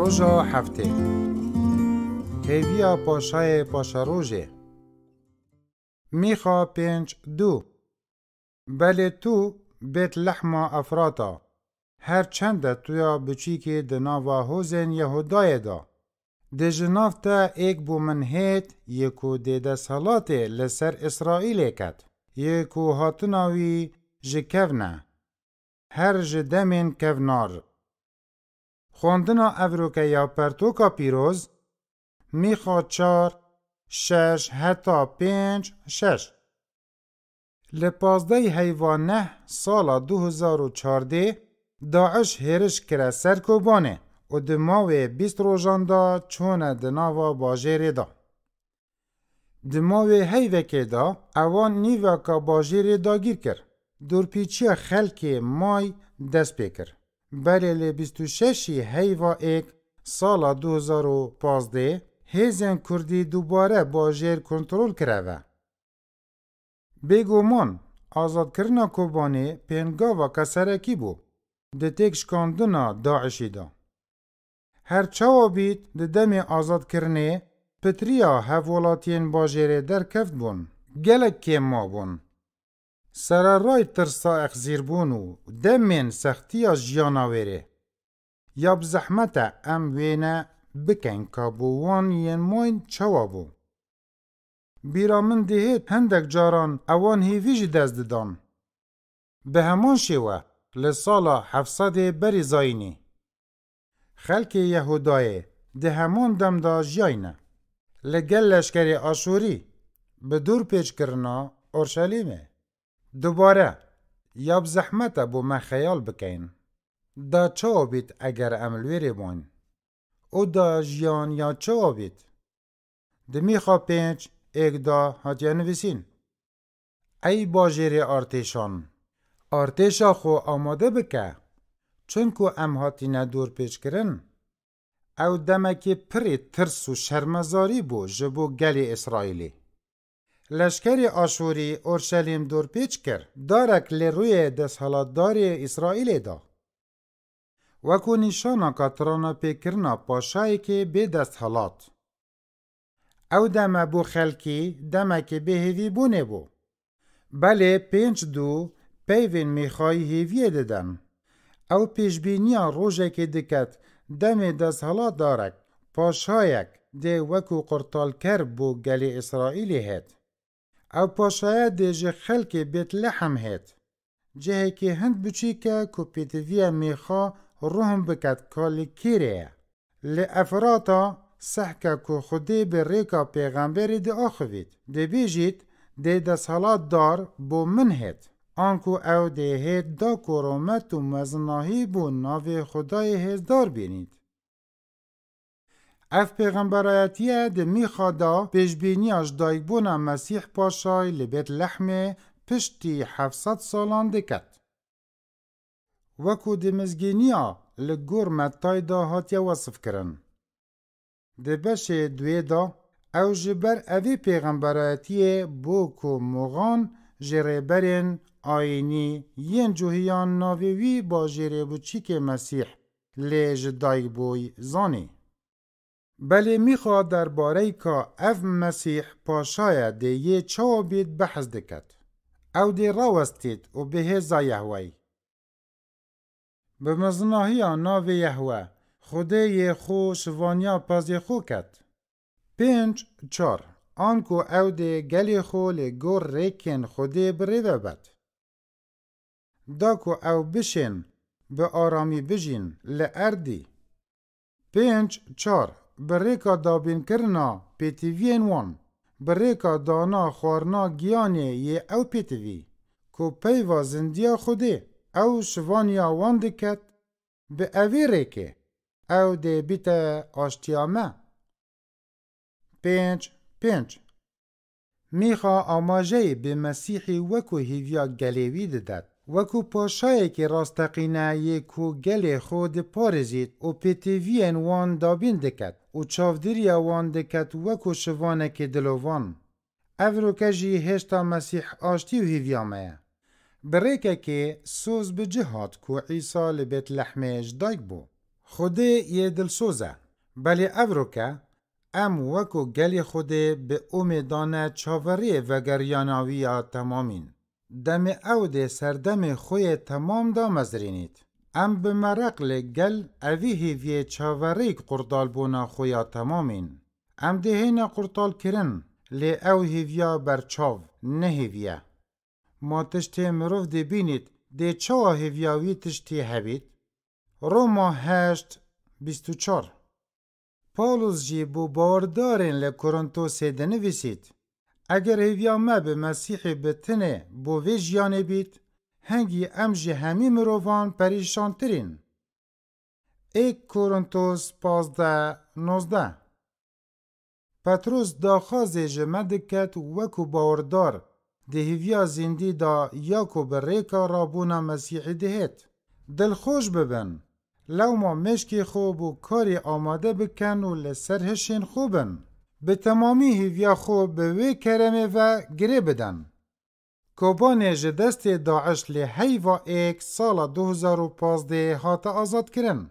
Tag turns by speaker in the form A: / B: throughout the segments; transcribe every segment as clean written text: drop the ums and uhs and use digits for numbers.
A: روژا هفته هیویا پاشای پاشا روژه میخا 5:2 بله تو بیت لحم افراتا هر چند تویا بچی که دناوا حوزن یهودای دا ده جنافتا ایک بو منهیت یکو ده سالات لسر اسرائیل کد یکو هاتناوی جکونا هر جدمین کونار خواندنا افروکه یا پرتوکا پیروز میخوا 4 6 حتی 5 6 لپازده حیوانه سال 2014 داعش هرش کرا سرکوبانه و دماوی 20 روزان دا چونه دناوا باجیر دا. دماوی حیوکه دا اوان نیوکا باجیر دا گیر کر. دورپیچی خلک مای دست بکر. بله لی 26 حیوا ایک سال 2015 هیزن کردی دوباره باجیر کنترول کرده. بگومان آزاد کرنا کوبانی پینگاوا کسرکی بو. ده تکش کندنا داعشی دا. هر چاو بید ده دم آزاد کرنه پتریا هفولاتین باجره در کفت بون. گلک که ما بون. سر رای ترسا اخزیر بونو دمین سختی از جیانا وره. یا بزحمت ام وینه بکن کابوان ین موین چاو بو. بیرا من دهید هندک جاران اوان هیویج دست دادن. به همان شیوه لسالا 700 بری زاینی. خلک یهودای ده همان دم دا جاینه. لگل لشکری آشوری به دور پیچ کرنا اورشلیمه. دوباره یا بزحمت بو ما خیال بکن. دا چاو بیت اگر عملویری بون. او دا جیان یا چاو بیت. دمیخوا 5 ایک دا هاتیا نویسین. ای باجیر ارتشان. ارتشا خو آماده بکه. چونکو ام هاتینا دور پیچ کرن. او دمکی پری ترس و شرمزاری بو جبو گلی اسرائیلی. لشکری آشوری اورشلیم دور پیچ کر. دارک لروی دست حالات داری اسرائیلی دا. وکو نشانا کترانا پیکرنا پاشایی که به دست حالات. او دم بو خلکی دمکی به هیوی بونه بو. بله 5:2 پیوین میخوای هیویه ددن. او پیشبینیا روژه که دکت دم دست حالات دارک پاشایک ده وکو قرطال کر بو گلی اسرائیلی هید. او پاشایه ده جه خلک بیت لحم هید. جه که هند بچی که کپیتویه میخوا روحم بکت کالی کیره. لافراتا سحکه که خودی به ریکا پیغمبری ده آخوید. ده بیجید ده دست حالات دار بو من هید. آنکو او ده هید دا کرومت و مزناهی بو ناو خدای هزدار بینید. اف پیغمبرایتیه ده میخوادا پیشبینیاش دایگبونا مسیح پاشای لبیت لحمه پشتی 700 سالان دکت. وکو ده مزگینیا لگور متای دا هاتیا وصف کرن. ده بشه دوی دا او جبر اوی پیغمبرایتیه بو کو مغان جریبرین آینی ین جوهیان ناویوی با جریبو چیک مسیح لیج دایگ بوی زانی. بله میخواد در باره که اف مسیح پاشای ده یه چاو بید بحث دکت. او ده راوستید و به هزا یهوی. به مزناهی ناو یهوه خوده یه خو شوانیا پازی خو کد. 5:4 آنکو او ده گلی خو لگور ریکن خوده بریوه بد. داکو او بشین به آرامی بجین لأردی. 5:4 بریکا دابین کرنا پیتیوین وان. بریکا دانا خورنا گیانه یه او پیتیوی. کو پیوا زندیا خوده او شوانیا وان دکت به اوی ریکه. او ده بیت آشتیامه. 5:5 میخوا آماجه به مسیحی وکو هیویا گلیوی ددد. وکو پاشایی که راستقینه یکو گلی خود پارزید و پیتیوین وان دابین دکت و چافدریا وان دکت وکو شوانه که دلوان. افرو کجی هشتا مسیح آشتی و هیویامه. بریکه که سوز به جهاد کو عیسا لبیت لحمه جدایک بو. خودی یه دلسوزه بلی افروکه ام وکو گلی خودی به امیدانه چاوری و گریاناوی تمامین. دم او ده سردم خوی تمام دا مزرینید. ام به مرق لگل اوی هیوی چاوریک قرطال بونا خویا تمامین. ام ده هین قرطال کرن لی او هیویا برچاو نه هیویا. ما تشتی مروف ده بینید ده چاوا هیویاوی تشتی هبید؟ روما 8:24 پولس جی بو باوردارین لکورنتوس دنویسید اگر هیویا ما به مسیح بتنه بو وی جیانه بید هنگی ام جی همی مروفان پریشان ترین. 1 کورنتوس 15:19 پتروس داخازه جمدکت وکو باوردار ده هیویا زندی دا یاکو بریکا رابونا مسیح دهید. دلخوش ببن لو ما مشکی خوب و کاری آماده بکن و لسرهشین خوبن. به تمامی هیویا خوب به وی کرمه و گره بدن. کوبانه جدست داعش لی هیوا 1 سال 2015 هات آزاد کرن.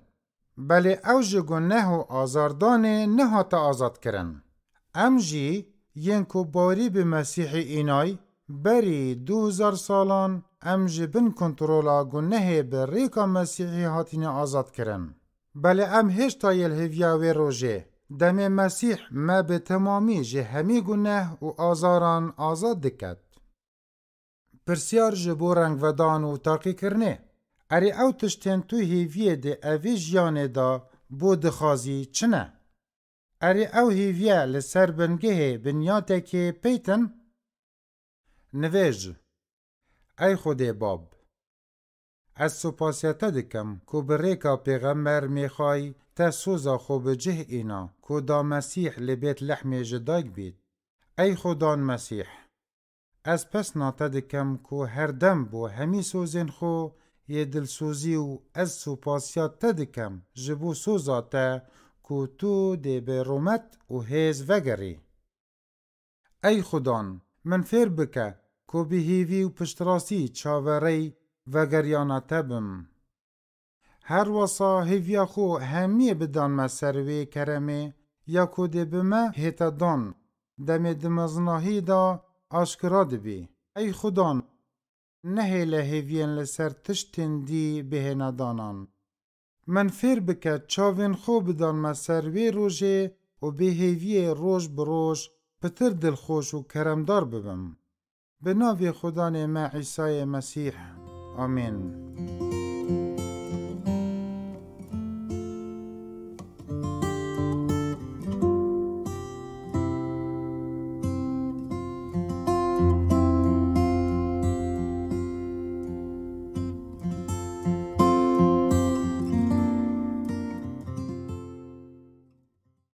A: بله اوج گناه و آزاردانه نه هات آزاد کرن. امجی ینکو باری به مسیح اینای بری 2000 سالان امجی بن کنترولا گناه به ریکا مسیحی هاتین آزاد کرن. بله ام هشتا یل هیویاوی روژه دم مسیح ما به تمامی جه همی گناه و آزاران آزاد دکد. پرسیار جبو رنگ ودان و تاقی کرنه. اری او تشتین تو هیویه ده اوی جیانه دا بو دخازی چنه؟ اری او هیویه لسر بنگه بنیاته که پیتن؟ نویج ای خود باب از سپاسیتا دکم که بریکا پیغمبر میخوای تا سوزا خوب جه اینا که دا مسیح لبیت لحم جداگ بید. ای خودان مسیح از پس ناتا دکم که هر دم بو همی سوزین خو یه دلسوزی و از سپاسیتا دکم جبو سوزا تا که تو دی به رومت و هیز وگری. ای خودان من فیر بکه که به هیوی و پشتراسی چاوری و گریانا تبم. هر وصا هیویا خو همیه بدان ما سروی کرمه یا که ده بما هیتا دان دم دمزناهی دا آشکرا دبی. ای خودان نهی لحیوین لسر تشتین دی به ندانان. من فیر بکه چاوین خو بدان ما سروی روژه و به هیوی روژ بروژ پتر دلخوش و کرمدار ببم. به ناوی خدان ما عیسی مسیح آمین.